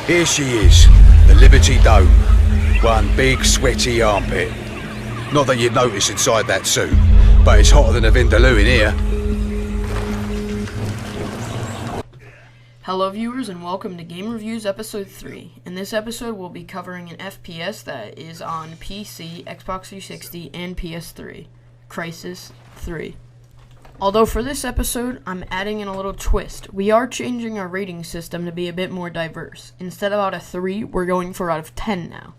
Here she is, the Liberty Dome. One big sweaty armpit. Not that you'd notice inside that suit, but it's hotter than a Vindaloo in here. Hello viewers and welcome to Game Reviews Episode 3. In this episode we'll be covering an FPS that is on PC, Xbox 360, and PS3. Crysis 3. Although for this episode, I'm adding in a little twist. We are changing our rating system to be a bit more diverse. Instead of out of 3, we're going for out of 10 now.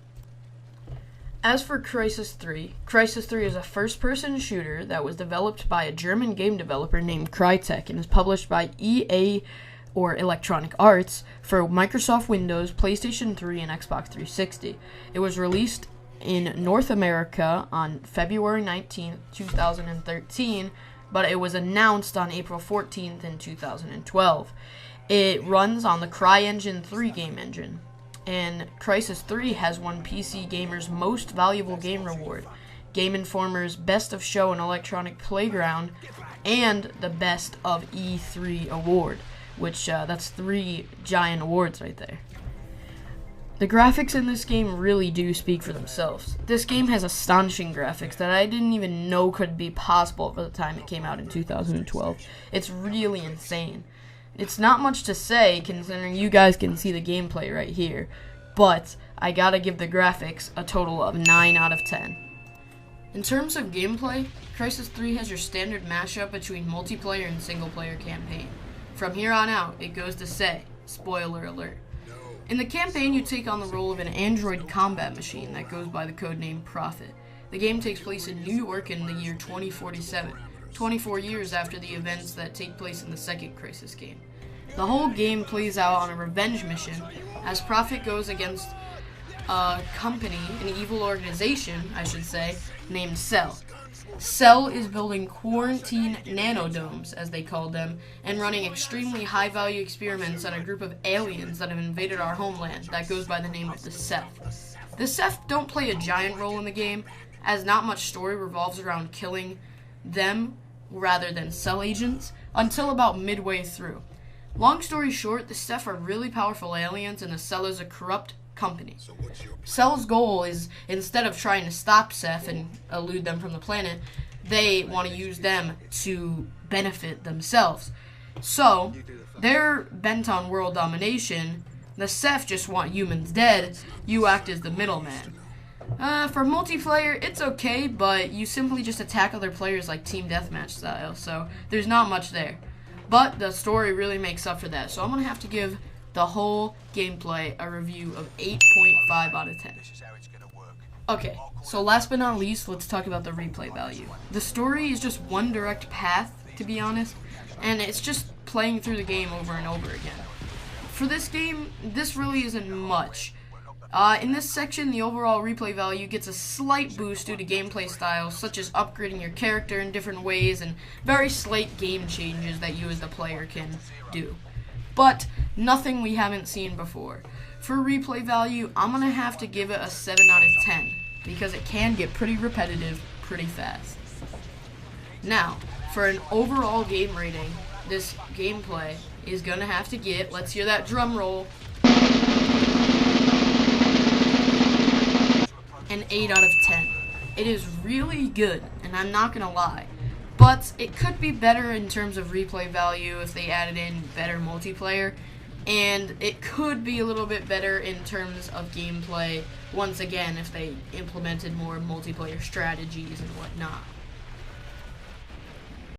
As for Crysis 3 is a first-person shooter that was developed by a German game developer named Crytek and is published by EA or Electronic Arts for Microsoft Windows, PlayStation 3, and Xbox 360. It was released in North America on February 19th, 2013, but it was announced on April 14th in 2012. It runs on the CryEngine 3 game engine, and Crysis 3 has won PC Gamer's Most Valuable Game Award, Game Informer's Best of Show and Electronic Playground, and the Best of E3 award, which that's 3 giant awards right there. The graphics in this game really do speak for themselves. This game has astonishing graphics that I didn't even know could be possible at the time it came out in 2012. It's really insane. It's not much to say considering you guys can see the gameplay right here, but I gotta give the graphics a total of 9 out of 10. In terms of gameplay, Crysis 3 has your standard mashup between multiplayer and single-player campaign. From here on out, it goes to say, spoiler alert. In the campaign, you take on the role of an android combat machine that goes by the codename Prophet. The game takes place in New York in the year 2047, 24 years after the events that take place in the second Crysis game. The whole game plays out on a revenge mission, as Prophet goes against a company, an evil organization, I should say, named Cell. Cell is building quarantine nanodomes, as they call them, and running extremely high-value experiments on a group of aliens that have invaded our homeland that goes by the name of the Ceph. The Ceph don't play a giant role in the game, as not much story revolves around killing them rather than Cell agents, until about midway through. Long story short, the Ceph are really powerful aliens and the Cell is a corrupt company. Cell's goal is, instead of trying to stop Ceph and elude them from the planet, they want to use them to benefit themselves. So, they're bent on world domination. The Ceph just want humans dead. You act as the middleman. For multiplayer, it's okay, but you simply just attack other players like team deathmatch style, so there's not much there. But the story really makes up for that, so I'm going to have to give the whole gameplay a review of 8.5 out of 10. Okay, so last but not least, let's talk about the replay value. The story is just one direct path, to be honest, and it's just playing through the game over and over again. For this game, this really isn't much. In this section, the overall replay value gets a slight boost due to gameplay styles, such as upgrading your character in different ways and very slight game changes that you as the player can do. But nothing we haven't seen before. For replay value, I'm going to have to give it a 7 out of 10, because it can get pretty repetitive pretty fast. Now, for an overall game rating, this gameplay is going to have to get, let's hear that drum roll, an 8 out of 10. It is really good, and I'm not going to lie. But it could be better in terms of replay value if they added in better multiplayer, and it could be a little bit better in terms of gameplay, once again, if they implemented more multiplayer strategies and whatnot.